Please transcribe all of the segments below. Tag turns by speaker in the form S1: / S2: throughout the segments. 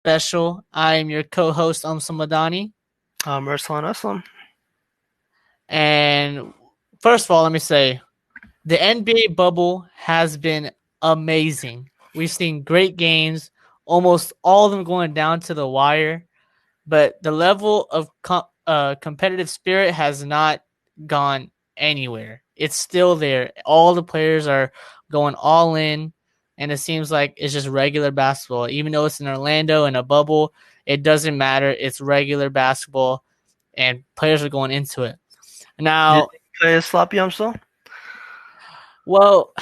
S1: Special. I am your co-host, Samadani.
S2: Ruslan Aslam.
S1: And first of all, let me say the NBA bubble has been amazing. We've seen great games, almost all of them going down to the wire, but the level of competitive spirit has not gone anywhere. It's still there. All the players are going all in, and it seems like it's just regular basketball. Even though it's in Orlando in a bubble, it doesn't matter. It's regular basketball, and players are going into it.
S2: Do you
S1: Now,
S2: think he plays sloppy still?
S1: well,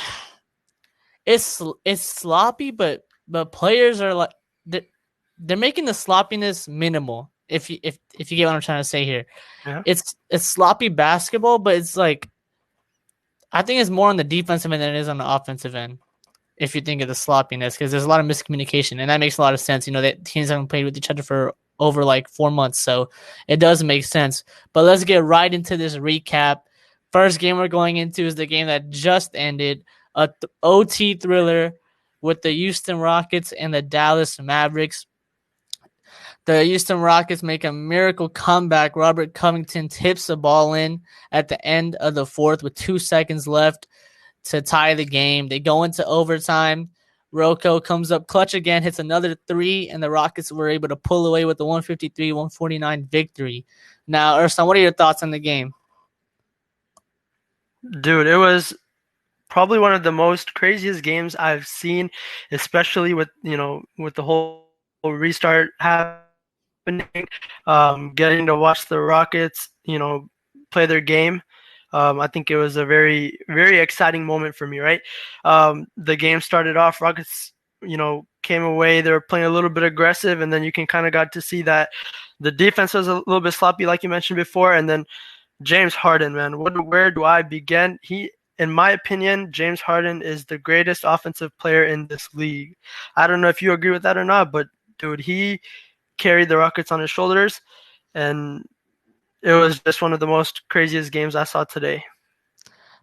S1: it's sloppy, but players are like they're, they're making the sloppiness minimal. If you get what I'm trying to say here,
S2: Yeah.
S1: it's sloppy basketball, but it's like I think it's more on the defensive end than it is on the offensive end. If you think of the sloppiness, because there's a lot of miscommunication, and that makes a lot of sense. You know that teams haven't played with each other for over like 4 months, so it does make sense. But let's get right into this recap. First game we're going into is the game that just ended, a OT thriller with the Houston Rockets and the Dallas Mavericks. The Houston Rockets make a miracle comeback. Robert Covington tips the ball in at the end of the fourth with 2 seconds left to tie the game. They go into overtime. Rocco comes up clutch again, hits another three, and the Rockets were able to pull away with the 153-149 victory. Now, Ersan, what are your thoughts on the game?
S2: Dude, it was probably one of the most craziest games I've seen, especially with the whole restart happening, getting to watch the Rockets, play their game. I think it was a very, very exciting moment for me, right? The game started off, Rockets, came away. They were playing a little bit aggressive, and then you can kind of got to see that the defense was a little bit sloppy, like you mentioned before. And then James Harden, man, where do I begin? In my opinion, James Harden is the greatest offensive player in this league. I don't know if you agree with that or not, but dude, he carried the Rockets on his shoulders, and it was just one of the most craziest games I saw today.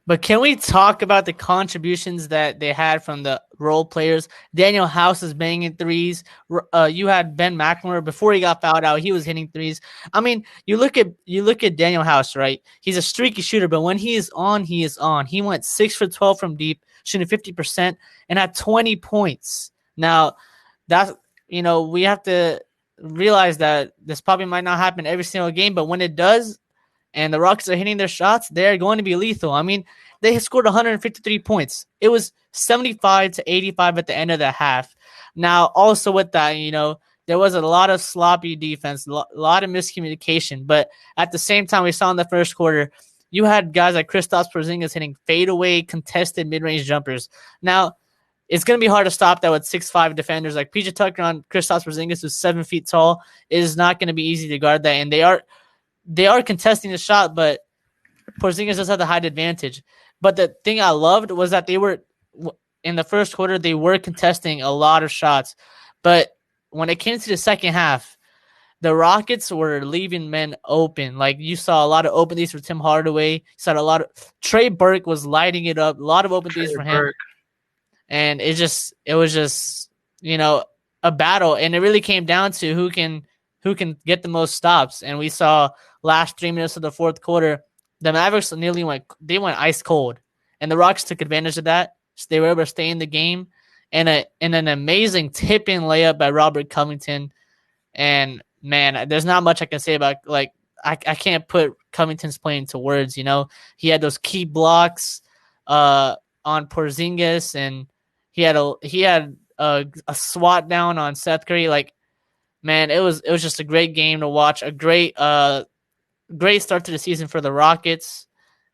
S1: But can we talk about the contributions that they had from the role players? Daniel House is banging threes. You had Ben McLemore before he got fouled out. He was hitting threes. I mean, you look at Daniel House, right? He's a streaky shooter, but when he is on, he is on. He went 6 for 12 from deep, shooting 50%, and had 20 points. Now, that's we have to realize that this probably might not happen every single game, but when it does, and the Rockets are hitting their shots, they're going to be lethal. I mean, they scored 153 points. It was 75-85 at the end of the half. Now, also with that, there was a lot of sloppy defense, a lot of miscommunication. But at the same time, we saw in the first quarter, you had guys like Kristaps Porzingis hitting fadeaway, contested mid-range jumpers. Now, it's going to be hard to stop that with 6'5" defenders like PJ Tucker on Kristaps Porzingis, who's 7 feet tall. It is not going to be easy to guard that, and they are contesting the shot, but Porzingis does have the height advantage. But the thing I loved was that they were in the first quarter they were contesting a lot of shots, but when it came to the second half, the Rockets were leaving men open. Like you saw a lot of open threes for Tim Hardaway. You saw a lot of Trey Burke was lighting it up. A lot of open threes
S2: Trey
S1: for him,
S2: Burke.
S1: and it was just a battle, and it really came down to who can get the most stops. And we saw last 3 minutes of the fourth quarter, the Mavericks nearly went ice cold, and the Rockets took advantage of that. So they were able to stay in the game, and an amazing tip-in layup by Robert Covington. And man, there's not much I can say about like I can't put Covington's play into words. He had those key blocks on Porzingis, and he had a swat down on Seth Curry. Like, man, it was just a great game to watch. A great start to the season for the Rockets,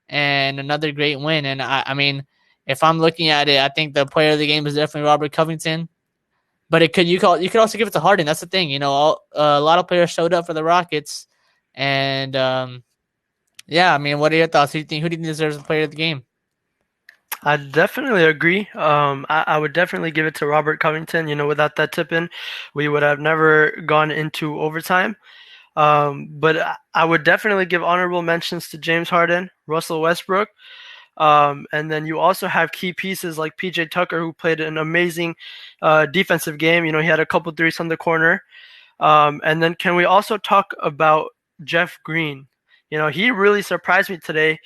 S1: and another great win. And I mean, if I'm looking at it, I think the player of the game is definitely Robert Covington. But you could also give it to Harden. That's the thing. A lot of players showed up for the Rockets, and yeah. I mean, what are your thoughts? Who do you think deserves the player of the game?
S2: I definitely agree. I would definitely give it to Robert Covington. Without that tip in, we would have never gone into overtime. But I would definitely give honorable mentions to James Harden, Russell Westbrook. And then you also have key pieces like PJ Tucker, who played an amazing defensive game. He had a couple threes on the corner. And then can we also talk about Jeff Green? He really surprised me today.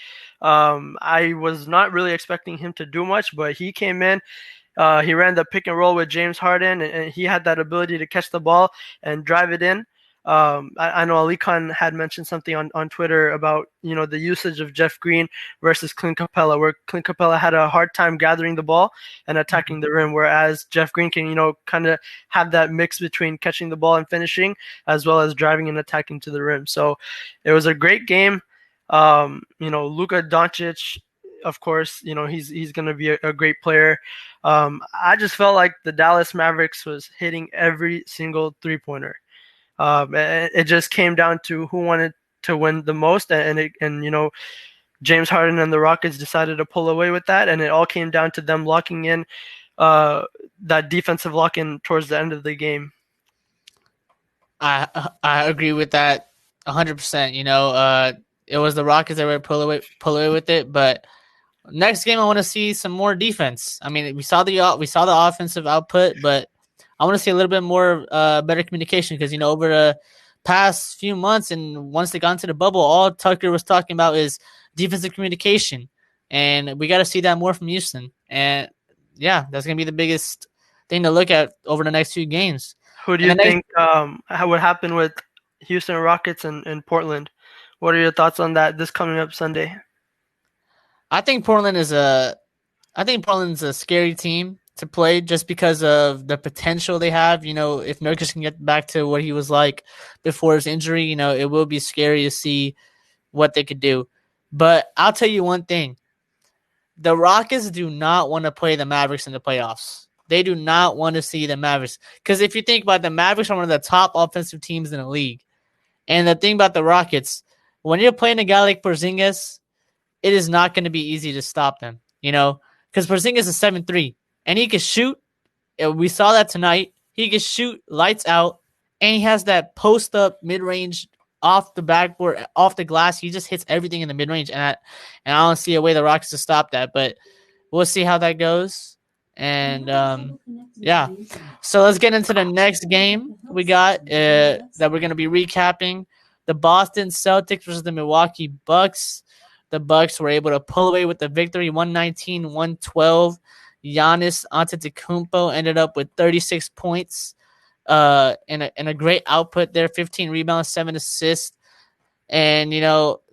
S2: I was not really expecting him to do much, but he came in. He ran the pick and roll with James Harden, and he had that ability to catch the ball and drive it in. I know Ali Khan had mentioned something on Twitter about the usage of Jeff Green versus Clint Capella, where Clint Capella had a hard time gathering the ball and attacking the rim, whereas Jeff Green can kind of have that mix between catching the ball and finishing, as well as driving and attacking to the rim. So it was a great game. Luka Doncic, of course, he's going to be a great player. I just felt like the Dallas Mavericks was hitting every single three-pointer. It just came down to who wanted to win the most, and James Harden and the Rockets decided to pull away with that, and it all came down to them locking in that defensive lock in towards the end of the game.
S1: I agree with that 100%. It was the Rockets that were pull away with it, but next game I want to see some more defense. I mean, we saw the offensive output, but I want to see a little bit more better communication because over the past few months and once they got into the bubble, all Tucker was talking about is defensive communication, and we got to see that more from Houston. And yeah, that's gonna be the biggest thing to look at over the next few games.
S2: Who do you think would happen with Houston Rockets and Portland? What are your thoughts on that this coming up Sunday?
S1: I think Portland's a scary team to play just because of the potential they have. If Nurkic can get back to what he was like before his injury, it will be scary to see what they could do. But I'll tell you one thing. The Rockets do not want to play the Mavericks in the playoffs. They do not want to see the Mavericks. Because if you think about it, the Mavericks are one of the top offensive teams in the league. And the thing about the Rockets, when you're playing a guy like Porzingis, it is not going to be easy to stop them, because Porzingis is 7'3", and he can shoot. We saw that tonight. He can shoot lights out, and he has that post-up mid-range off the backboard, off the glass. He just hits everything in the mid-range, and I don't see a way the Rockets to stop that, but we'll see how that goes. And, yeah. So let's get into the next game we got that we're going to be recapping. The Boston Celtics versus the Milwaukee Bucks. The Bucks were able to pull away with the victory, 119-112. Giannis Antetokounmpo ended up with 36 points and a great output there, 15 rebounds, 7 assists. And,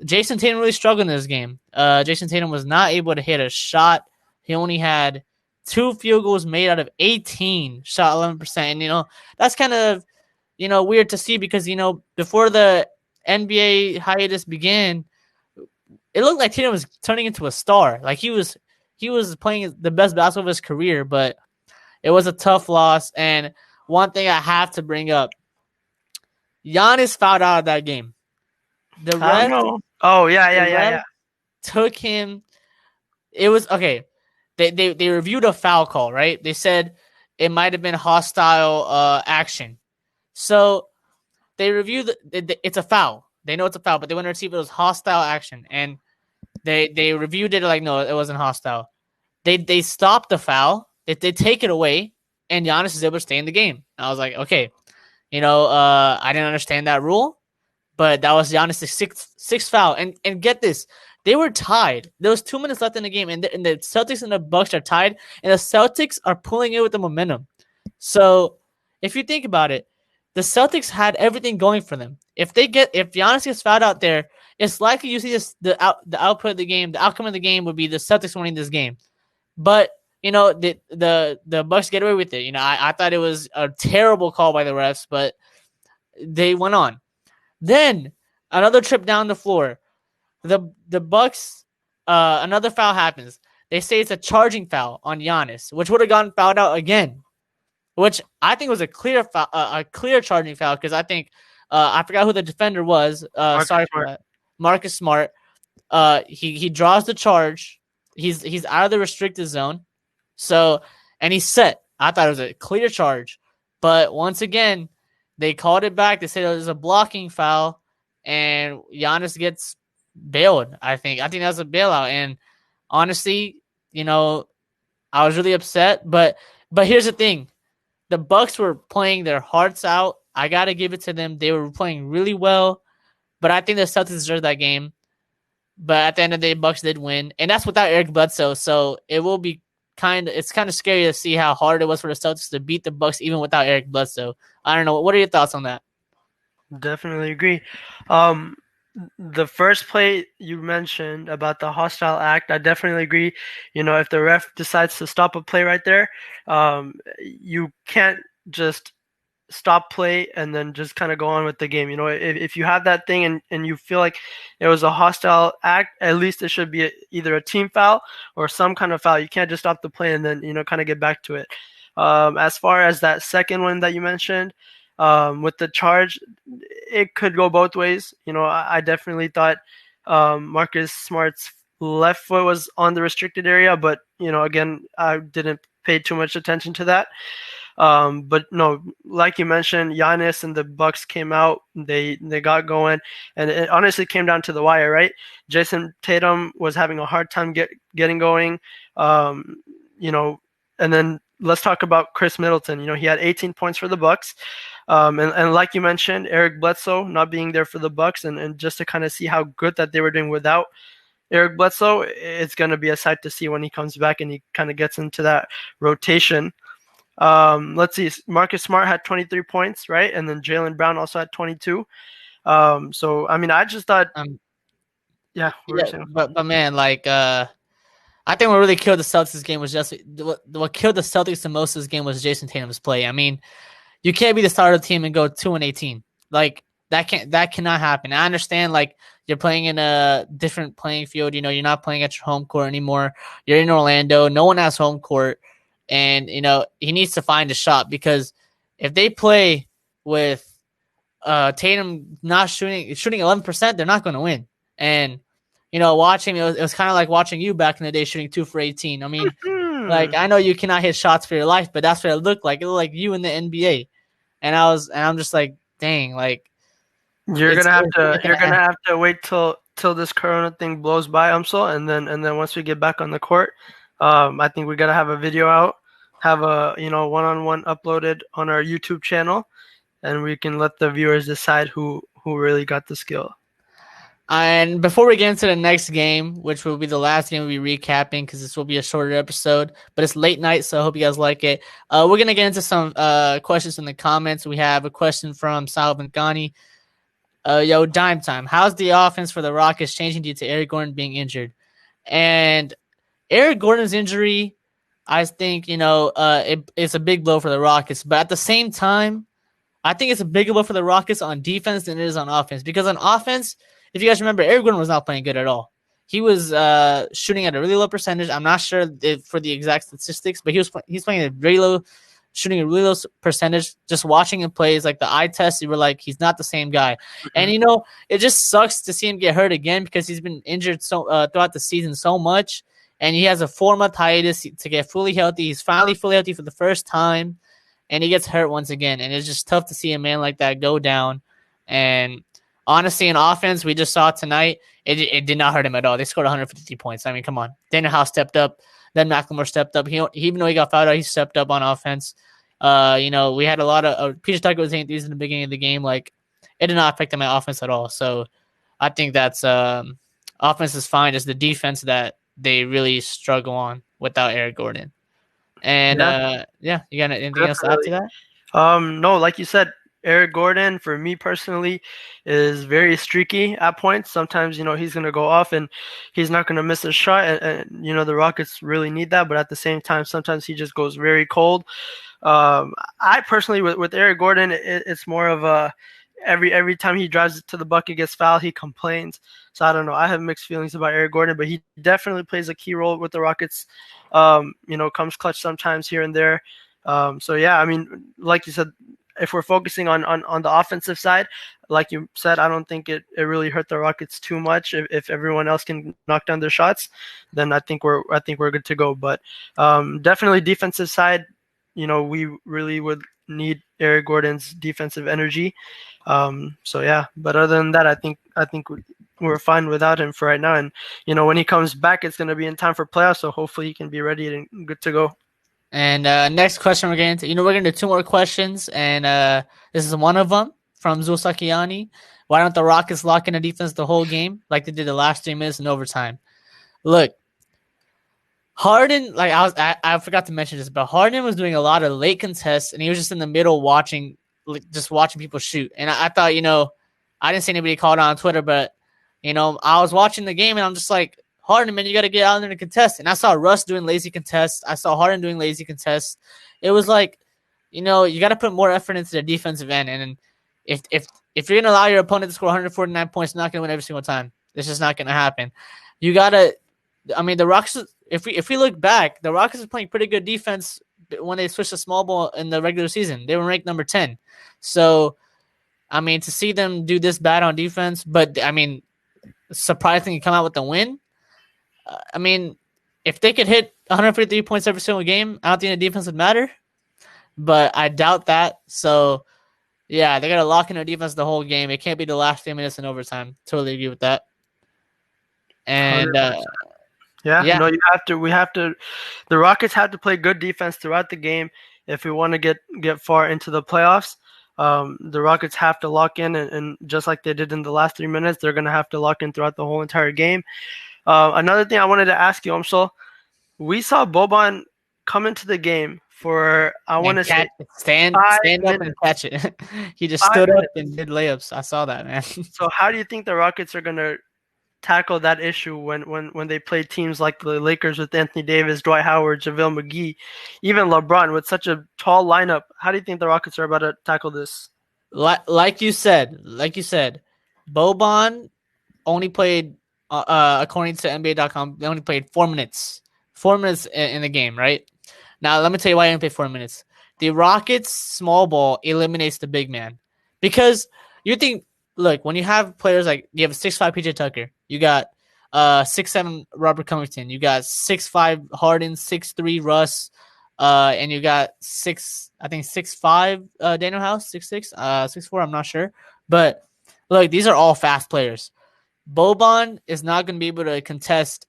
S1: Jason Tatum really struggled in this game. Jason Tatum was not able to hit a shot. He only had 2 field goals made out of 18, shot 11%. And, that's kind of, weird to see because, before the NBA hiatus began, it looked like Tatum was turning into a star. Like he was playing the best basketball of his career, but it was a tough loss. And one thing I have to bring up, Giannis fouled out of that game. The ref, took him. It was okay. They reviewed a foul call, right? They said it might have been hostile action. So they reviewed it's a foul. They know it's a foul, but they want to see if it was hostile action. And they reviewed it like, no, it wasn't hostile. They stopped the foul. They take it away, and Giannis is able to stay in the game. I was like, okay, I didn't understand that rule, but that was Giannis' sixth foul. And get this, they were tied. There was 2 minutes left in the game, and the Celtics and the Bucks are tied, and the Celtics are pulling it with the momentum. So if you think about it, the Celtics had everything going for them. If Giannis gets fouled out there, it's likely you see the output of the game. The outcome of the game would be the Celtics winning this game. But the Bucks get away with it. I thought it was a terrible call by the refs, but they went on. Then another trip down the floor. The Bucks, another foul happens. They say it's a charging foul on Giannis, which would have gotten fouled out again. Which I think was a clear charging foul because I think I forgot who the defender was. Sorry for that. Marcus Smart. He draws the charge. He's out of the restricted zone. So and he's set. I thought it was a clear charge, but once again they called it back. They said it was a blocking foul, and Giannis gets bailed. I think that was a bailout. And honestly, I was really upset. But here's the thing: the Bucks were playing their hearts out. I gotta give it to them; they were playing really well. But I think the Celtics deserved that game. But at the end of the day, Bucks did win, and that's without Eric Bledsoe. So it will be it's kind of scary to see how hard it was for the Celtics to beat the Bucks even without Eric Bledsoe. I don't know. What are your thoughts on that?
S2: Definitely agree. Um, the first play you mentioned about the hostile act, I definitely agree. If the ref decides to stop a play right there, you can't just stop play and then just kind of go on with the game. If you have that thing and you feel like it was a hostile act, at least it should be either a team foul or some kind of foul. You can't just stop the play and then, kind of get back to it. As far as that second one that you mentioned, with the charge, it could go both ways. I definitely thought Marcus Smart's left foot was on the restricted area, but again, I didn't pay too much attention to that. But no, like you mentioned, Giannis and the Bucks came out. They got going, and it honestly came down to the wire, right? Jason Tatum was having a hard time getting going. Um, and then let's talk about Chris Middleton. He had 18 points for the Bucks. And like you mentioned, Eric Bledsoe not being there for the Bucks, and just to kind of see how good that they were doing without Eric Bledsoe, it's going to be a sight to see when he comes back and he kind of gets into that rotation. Let's see. Marcus Smart had 23 points, right? And then Jaylen Brown also had 22. So I mean, I just thought, yeah,
S1: Yeah, but man, I think what really killed the Celtics game was just what killed the Celtics the most this game was Jason Tatum's play. I mean, you can't be the starter of the team and go 2-18. Like that cannot happen. I understand you're playing in a different playing field. You're not playing at your home court anymore. You're in Orlando. No one has home court, and he needs to find a shot because if they play with Tatum not shooting 11%, they're not going to win. And watching it was kind of like watching you back in the day shooting 2 for 18. I mean, I know you cannot hit shots for your life, but that's what it looked like. It looked like you in the NBA. And I'm just like, dang,
S2: you're gonna have to wait till this Corona thing blows by, and then once we get back on the court, I think we gotta have a video out, have a one-on-one uploaded on our YouTube channel, and we can let the viewers decide who really got the skill.
S1: And before we get into the next game, which will be the last game we'll be recapping because this will be a shorter episode, but it's late night, so I hope you guys like it. We're going to get into some questions in the comments. We have a question from Salvan Ghani. Yo, DimeTime. How's the offense for the Rockets changing due to Eric Gordon being injured? And Eric Gordon's injury, I think, it's a big blow for the Rockets. But at the same time, I think it's a bigger blow for the Rockets on defense than it is on offense. Because on offense, if you guys remember, Eric Gordon was not playing good at all. He was shooting at a really low percentage. I'm not sure for the exact statistics, but he's playing at very low, shooting a really low percentage. Just watching him play is like the eye test. You were like, he's not the same guy. Mm-hmm. And it just sucks to see him get hurt again because he's been injured throughout the season so much, and he has a 4-month hiatus to get fully healthy. He's finally fully healthy for the first time, and he gets hurt once again. And it's just tough to see a man like that go down. And honestly, in offense, we just saw tonight, it did not hurt him at all. They scored 153 points. I mean, come on. Daniel House stepped up. Then McLemore stepped up. Even though he got fouled out, he stepped up on offense. We had a lot of Peter Tucker was hitting these in the beginning of the game. It did not affect my offense at all. So I think that's offense is fine. It's the defense that they really struggle on without Eric Gordon. And you got anything else to add to that?
S2: No, like you said, Eric Gordon, for me personally, is very streaky at points. Sometimes, he's going to go off and he's not going to miss a shot. And, the Rockets really need that. But at the same time, sometimes he just goes very cold. I personally, with Eric Gordon, it's more of a every time he drives it to the bucket, gets fouled, he complains. So I don't know. I have mixed feelings about Eric Gordon, but he definitely plays a key role with the Rockets. Comes clutch sometimes here and there. So yeah, I mean, like you said, if we're focusing on the offensive side, like you said, I don't think it really hurt the Rockets too much. If everyone else can knock down their shots, then I think we're good to go. But definitely defensive side, we really would need Eric Gordon's defensive energy. So yeah, but other than that, I think we're fine without him for right now. And when he comes back, it's gonna be in time for playoffs. So hopefully he can be ready and good to go.
S1: And next question we're getting to, we're gonna do two more questions, and this is one of them from Zul Sakiani. Why don't the Rockets lock in a defense the whole game like they did the last 3 minutes in overtime? Look, Harden, like I forgot to mention this, but Harden was doing a lot of late contests, and he was just in the middle watching, just watching people shoot. And I thought, I didn't see anybody call it on Twitter, but I was watching the game, and I'm just like, Harden, man, you got to get out there and contest. And I saw Russ doing lazy contests. I saw Harden doing lazy contests. It was like, you got to put more effort into the defensive end. And if you're gonna allow your opponent to score 149 points, you're not gonna win every single time. It's just not gonna happen. You gotta. I mean, the Rockets. If we look back, the Rockets are playing pretty good defense when they switched to small ball in the regular season. They were ranked number 10. So, I mean, to see them do this bad on defense, but I mean, surprisingly come out with the win. I mean, if they could hit 153 points every single game, I don't think the defense would matter. But I doubt that. So, yeah, they got to lock in their defense the whole game. It can't be the last 3 minutes in overtime. Totally agree with that. And
S2: yeah, no, we have to. The Rockets have to play good defense throughout the game if we want to get far into the playoffs. The Rockets have to lock in, and just like they did in the last 3 minutes, they're going to have to lock in throughout the whole entire game. Another thing I wanted to ask you, Umsal, we saw Boban come into the game for, I want to say,
S1: stand up and catch it. He just stood up and did layups. I saw that, man.
S2: So how do you think the Rockets are going to tackle that issue when they play teams like the Lakers with Anthony Davis, Dwight Howard, JaVale McGee, even LeBron with such a tall lineup? How do you think the Rockets are about to tackle this?
S1: Like you said, Boban only played, according to NBA.com, they only played 4 minutes. 4 minutes in the game, right? Now, let me tell you why I didn't play 4 minutes. The Rockets' small ball eliminates the big man. Because you think, look, when you have players like, you have a 6'5" PJ Tucker, you got 6'7" Robert Covington, you got 6'5" Harden, 6'3" Russ, and you got 6'5" Daniel House, 6'6", 6'4", I'm not sure. But look, these are all fast players. Boban is not going to be able to contest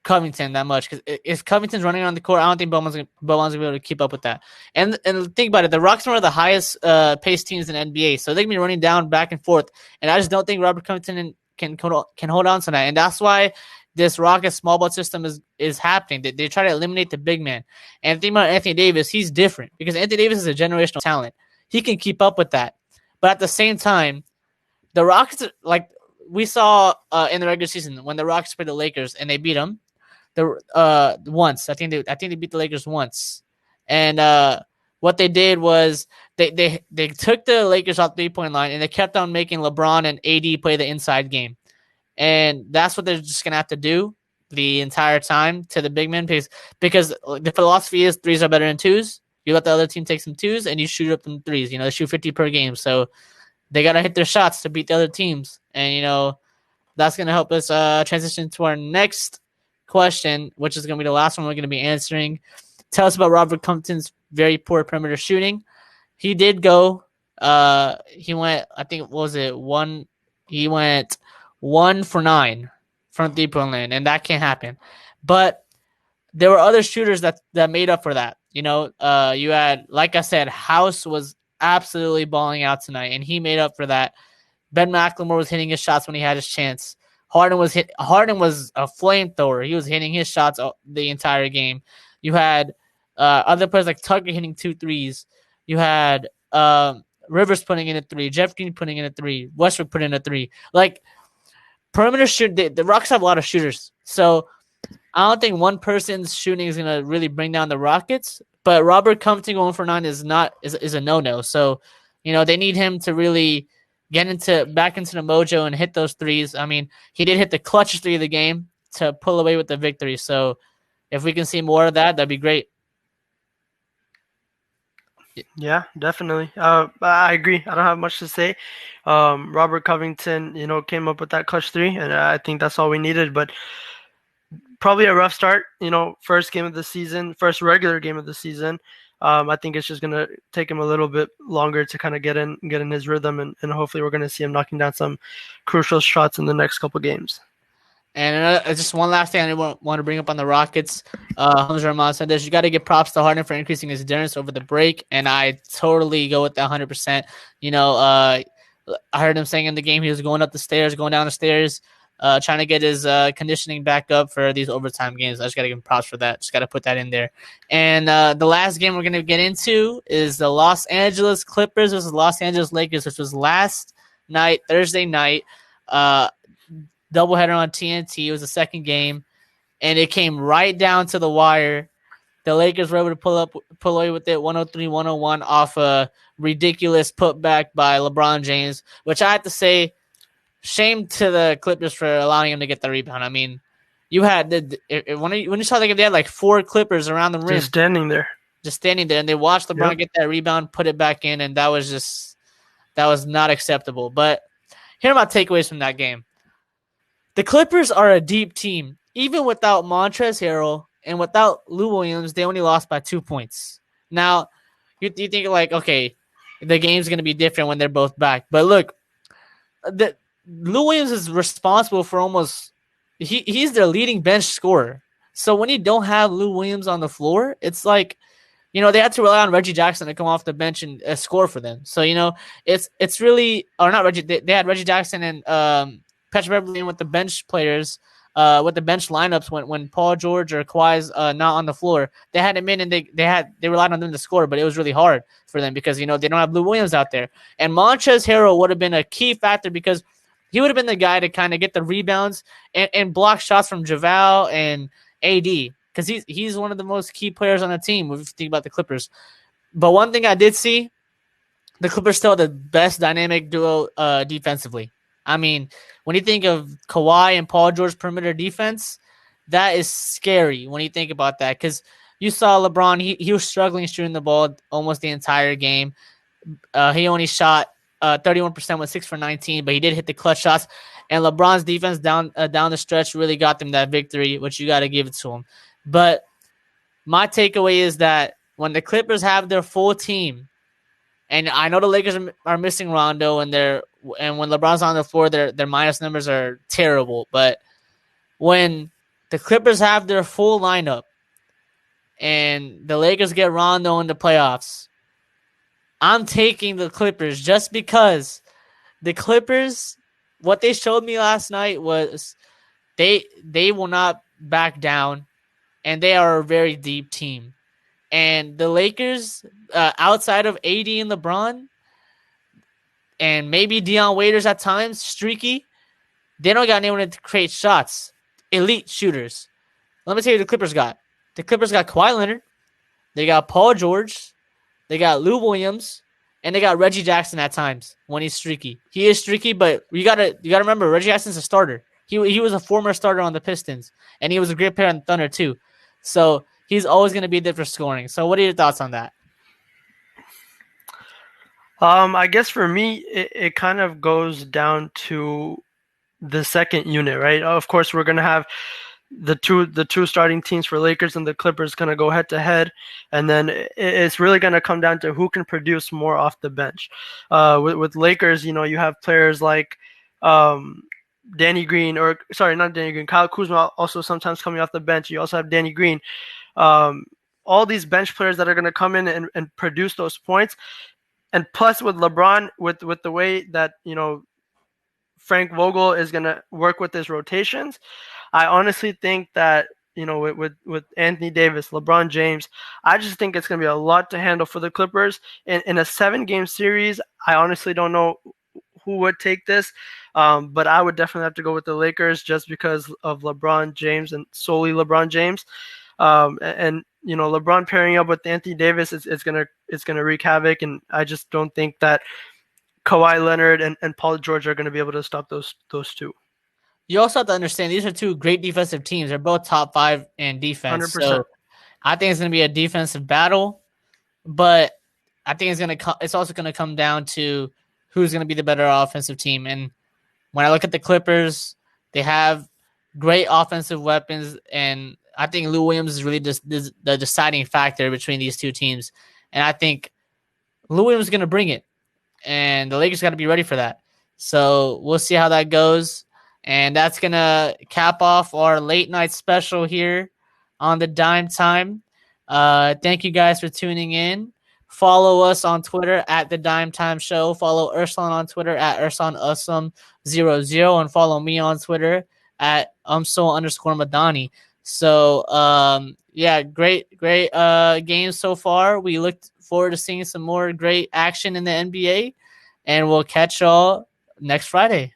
S1: Covington that much, because if Covington's running on the court, I don't think Boban's gonna be able to keep up with that. And think about it, the Rockets are one of the highest paced teams in NBA, so they can be running down back and forth. And I just don't think Robert Covington can hold on to that, and that's why this Rockets small ball system is happening. They try to eliminate the big man. And think about Anthony Davis, he's different because Anthony Davis is a generational talent. He can keep up with that, but at the same time, the Rockets, like we saw in the regular season when the Rockets played the Lakers and they beat them once. I think they beat the Lakers once. And what they did was they took the Lakers off 3-point line and they kept on making LeBron and AD play the inside game. And that's what they're just going to have to do the entire time to the big men, because the philosophy is threes are better than twos. You let the other team take some twos and you shoot up them threes. They shoot 50 per game. So they got to hit their shots to beat the other teams. And, that's going to help us transition to our next question, which is going to be the last one we're going to be answering. Tell us about Robert Covington's very poor perimeter shooting. He did go. He went, I think, what was it? He went 1 for 9 from 3-point land, and that can't happen. But there were other shooters that made up for that. You had, like I said, House was absolutely balling out tonight, and he made up for that. Ben McLemore was hitting his shots when he had his chance. Harden was a flamethrower. He was hitting his shots the entire game. You had other players like Tucker hitting 2 threes. You had Rivers putting in a 3, Jeff Green putting in a 3, Westbrook putting in a 3. Like, perimeter shoot, the Rockets have a lot of shooters. So I don't think one person's shooting is gonna really bring down the Rockets. But Robert Covington going for 9 is a no-no. So they need him to really get back into the mojo and hit those threes. I mean, he did hit the clutch 3 of the game to pull away with the victory. So if we can see more of that, that'd be great.
S2: Yeah, definitely. I agree. I don't have much to say. Robert Covington, came up with that clutch 3, and I think that's all we needed. But probably a rough start. First game of the season, first regular game of the season. I think it's just gonna take him a little bit longer to kind of get in his rhythm, and hopefully we're gonna see him knocking down some crucial shots in the next couple games.
S1: And just one last thing I want to bring up on the Rockets. Hamza Rahman said this: you got to give props to Harden for increasing his endurance over the break, and I totally go with that 100%. I heard him saying in the game he was going up the stairs, going down the stairs, trying to get his conditioning back up for these overtime games. I just got to give him props for that. Just got to put that in there. And the last game we're going to get into is the Los Angeles Clippers versus Los Angeles Lakers, which was last night, Thursday night. Doubleheader on TNT. It was the second game, and it came right down to the wire. The Lakers were able to pull away with it 103-101 off a ridiculous putback by LeBron James, which I have to say, shame to the Clippers for allowing him to get the rebound. I mean, you had when you saw the game, they had like 4 Clippers around the rim.
S2: Just standing there,
S1: and they watched LeBron get that rebound, put it back in, and that was not acceptable. But here are my takeaways from that game. The Clippers are a deep team. Even without Montrezl Harrell and without Lou Williams, they only lost by 2 points. Now, you think like, okay, the game's going to be different when they're both back. But look, Lou Williams is responsible for almost he's their leading bench scorer. So when you don't have Lou Williams on the floor, it's like, they had to rely on Reggie Jackson to come off the bench and score for them. So, it's really, or not Reggie, they had Reggie Jackson and Patrick Beverley in with the bench players, with the bench lineups when Paul George or Kawhi's not on the floor. They had him in and they relied on them to score, but it was really hard for them because, they don't have Lou Williams out there. And Montrezl Harrell would have been a key factor because he would have been the guy to kind of get the rebounds and block shots from JaVale and AD because he's one of the most key players on the team if you think about the Clippers. But one thing I did see, the Clippers still the best dynamic duo defensively. I mean, when you think of Kawhi and Paul George perimeter defense, that is scary when you think about that because you saw LeBron, he was struggling shooting the ball almost the entire game. He only shot 31% with 6 for 19, but he did hit the clutch shots. And LeBron's defense down the stretch really got them that victory, which you got to give it to him. But my takeaway is that when the Clippers have their full team, and I know the Lakers are missing Rondo, and when LeBron's on the floor, their minus numbers are terrible. But when the Clippers have their full lineup, and the Lakers get Rondo in the playoffs, I'm taking the Clippers just because the Clippers, what they showed me last night was they will not back down, and they are a very deep team. And the Lakers, outside of AD and LeBron, and maybe Dion Waiters at times, streaky, they don't got anyone to create shots. Elite shooters. Let me tell you who the Clippers got. The Clippers got Kawhi Leonard. They got Paul George. They got Lou Williams. And they got Reggie Jackson at times when he's streaky. He is streaky, but you gotta remember, Reggie Jackson's a starter. He was a former starter on the Pistons, and he was a great player on the Thunder too. So he's always going to be there for scoring. So what are your thoughts on that?
S2: I guess for me, it kind of goes down to the second unit, right? Of course, we're going to have the two starting teams for Lakers and the Clippers going to go head to head, and then it's really going to come down to who can produce more off the bench. With Lakers, you have players like Danny Green, or sorry, not Danny Green, Kyle Kuzma also sometimes coming off the bench. You also have Danny Green. All these bench players that are going to come in and produce those points. And plus with LeBron, with the way that, Frank Vogel is going to work with his rotations, I honestly think that, with Anthony Davis, LeBron James, I just think it's going to be a lot to handle for the Clippers. In a 7-game series, I honestly don't know who would take this, but I would definitely have to go with the Lakers just because of LeBron James and solely LeBron James. And LeBron pairing up with Anthony Davis it's gonna wreak havoc, and I just don't think that Kawhi Leonard and Paul George are going to be able to stop those two.
S1: You also have to understand these are two great defensive teams. They're both top 5 in defense. 100%. So I think it's going to be a defensive battle, but I think it's also going to come down to who's going to be the better offensive team. And when I look at the Clippers, they have great offensive weapons, and I think Lou Williams is really just the deciding factor between these two teams, and I think Lou Williams is going to bring it, and the Lakers got to be ready for that. So we'll see how that goes, and that's going to cap off our late night special here on the Dime Time. Thank you guys for tuning in. Follow us on Twitter at the Dime Time Show. Follow Ursulan on Twitter at UrsanUsum00, and follow me on Twitter at umso_Madani. So yeah, great games so far. We look forward to seeing some more great action in the NBA, and we'll catch y'all next Friday.